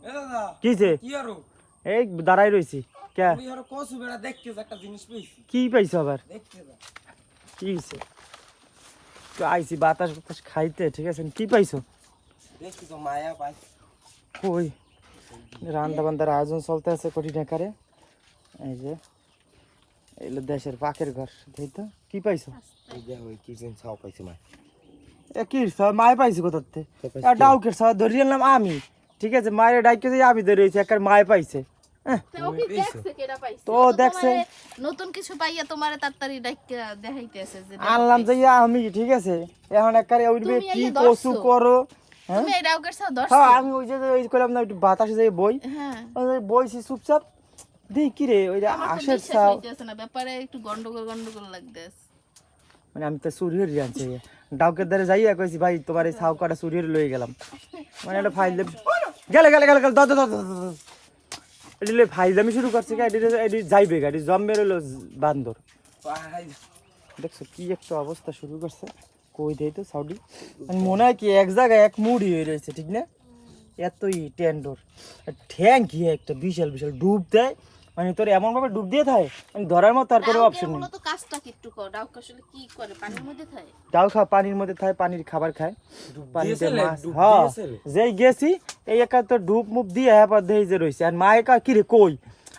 এ দাদা কিছে কি আরো এই দাঁড়াই রইছি কে আমি আরো কসু বেড়া দেখতে একটা জিনিস পেয়েছি কি পাইছো আবার দেখতে যা কি হইছে তো আইছি বাতাস বাতাস খাইতে ঠিক আছে কি পাইছো দেখি তো মায়া পাই কই রান্না বান্দার আয়োজন চলতে আছে কোটি টাকারে এই যে এলো দেশের পাকের ঘর দেই তো কি পাইছো এই যে ওই কিচেন ছাও পাইছি মা এ কি সব মায় পাইছি কোথাতে ডাউকের সব ধরিয়ে নিলাম আমি ঠিক আছে মায়ের ডাইকে যে আমি ধরেছি একটা মায় পাইছে তো দেখছে নতুন কিছু পাইয়া তোমারে তাড়াতাড়ি ডাইকা দেখাইতেছে যে আনলাম যে আমি ঠিক আছে এখন একবারে উঠবে কি কসু করো তুমি এই ডাউকের সাথে ধরছো হ্যাঁ আমি ওই যে ওই করলাম না একটু বাতাসে যাই বই হ্যাঁ ওই বইছি চুপচাপ দেখ কি রে ওই যে আশের সাও হইতেছে না ব্যাপারে একটু গন্ডগোল লাগতেছে মানে আমি তো চুরির জানছি ডাউকের ধারে যাইয়া কইছি ভাই তোমার এই ছাউ কাটা চুরির লয়ে গেলাম মানে একটা ফাইল গেলে গেলে গেলে দাও দাও দাও এটি ফাইল আমি শুরু করছি এটি যাইবে গাড়ি জম্বে রইল বান্দর দেখছো কি একটা অবস্থা শুরু করছে কই দেই তো সাউডি মানে মনে হয় কি এক জায়গায় এক মুড়ি হয়ে রয়েছে ঠিক না এতই টেন্ডর ঠ্যাং কি একটা বিশাল বিশাল ডুব দেয় মানে তোর এমন ভাবে ডুব দিয়ে থাকে মানে ধরার মতো আর কোনো অপশন নেই তো কাজটা কি একটু কর ডাউক আসলে কি করে পানির মধ্যে থাকে ডাউ খা পানির মধ্যে থাকে পানির খাবার খায় পানিতে মাছ হ্যাঁ যেই গেছি এই একা তো ডুব মুভ দিয়ে হ্যাঁ দেই যে রইছে আর মা একা কি রে কই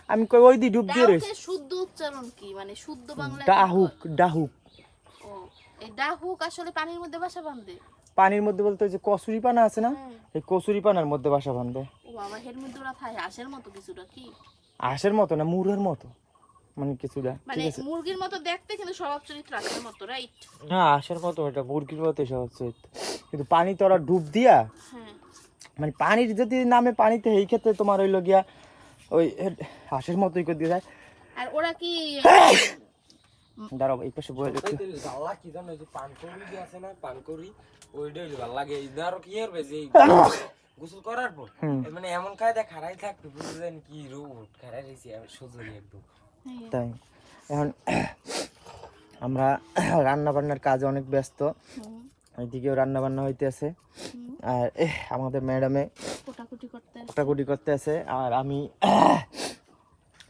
আমি কই ওই দি ডুব দিয়ে রইছে ডাউকের শুদ্ধ উচ্চারণ কি মানে শুদ্ধ বাংলা ডাহুক ডাহুক ও এই ডাহুক আসলে পানির মধ্যে বাসা বাঁধে পানির মধ্যে বলতে ওই যে কসুরি পানা আছে না এই কসুরি পানার মধ্যে বাসা বাঁধে ও বাবা হের মধ্যে ওরা থাকে হাঁসের মতো কিছুটা কি হাঁসের মতো না মুরগের মতো মানে কিছুটা মানে মুরগির মতো দেখতে কিন্তু স্বভাব চরিত্র হাঁসের মতো রাইট না হাঁসের মতো এটা মুরগির মতো সব হচ্ছে কিন্তু পানি তো ওরা ডুব দিয়া হ্যাঁ মানে পানির যদি নামে পানিতে এই ক্ষেত্রে তোমার হইল গিয়া ওই হাঁসের মতোই করে দিয়ে যায় আর ওরা কি দাঁড়াও এই পাশে বয়ে দেখছি জাল্লা কি জানো যে পানকৌড়ি যে আছে না পানকৌড়ি ওইটাই ভালো লাগে ইদারও কি হবে যে গোসল করার পর মানে এমন কায়দা খাড়াই থাকতো বুঝলেন কি রোড খাড়াই রয়েছে সোজরি একদম তাই এখন আমরা রান্না বান্নার কাজে অনেক ব্যস্ত এইদিকেও রান্না বান্না হইতে আছে আর আমাদের ম্যাডামে কোটাকুটি করতে আছে আর আমি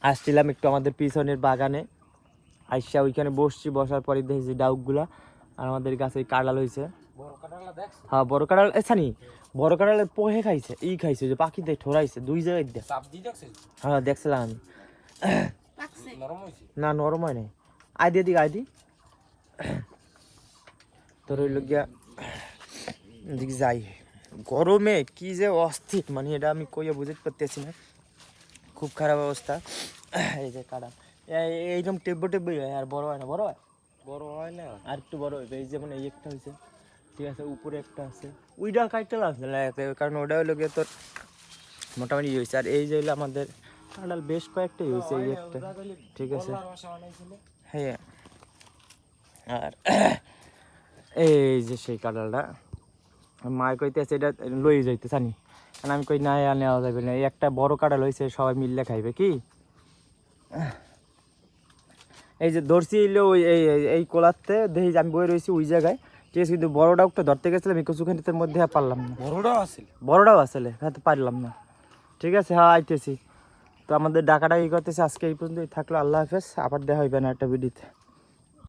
আসছিলাম একটু আমাদের পিছনের বাগানে আইসা ওইখানে বসছি বসার পরে দেখছি ডাউকগুলা আর আমাদের গাছে কাঁঠাল হয়েছে হ্যাঁ বড় কাঁঠাল এছানি বড় কাঁঠালের পোহে খাইছে খাইছে যে পাখিতে ঠোরাইছে দুই জায়গায় দিয়ে হ্যাঁ দেখছিলাম আমি না নরম হয় নাই আয় দিয়ে দিক আয় দি তোর হইল গিয়া দিক যাই গরমে কি যে অস্থির মানে এটা আমি কইয়া বুঝতে পারতেছি না খুব খারাপ অবস্থা এই যে কাঁঠাল এইরকম টেব্বো হয় আর বড় হয় না বড় হয় না আর একটু বড় হইবে এই যেমন এই একটা হয়েছে ঠিক আছে উপরে একটা আছে ওইটা কাটতে লাগছে কারণ ওটা হইলো গিয়ে তোর মোটামুটি হয়েছে আর এই যে হইলো আমাদের কাঁঠাল বেশ কয়েকটাই হয়েছে এই একটা ঠিক আছে হ্যাঁ আর এই যে সেই কাঁঠালটা মায় কইতেছে এটা লই যাইতে জানি কারণ আমি কই না নেওয়া যাবে না এই একটা বড় কাঁঠাল হয়েছে সবাই মিললে খাইবে কি এই যে ধরছি এলো ওই এই কোলাতে দেখি আমি বই রয়েছি ওই জায়গায় ঠিক আছে কিন্তু বড় ডাউকটা ধরতে গেছিলাম কিছুখানির মধ্যে পারলাম না বড়টাও আসলে হ্যাঁ তো পারলাম না ঠিক আছে হ্যাঁ আইতেছি তো আমাদের ডাকাটা করতেছে আজকে এই পর্যন্তই থাকলো আল্লাহ হাফেজ আবার দেখা হইবে না একটা ভিডিওতে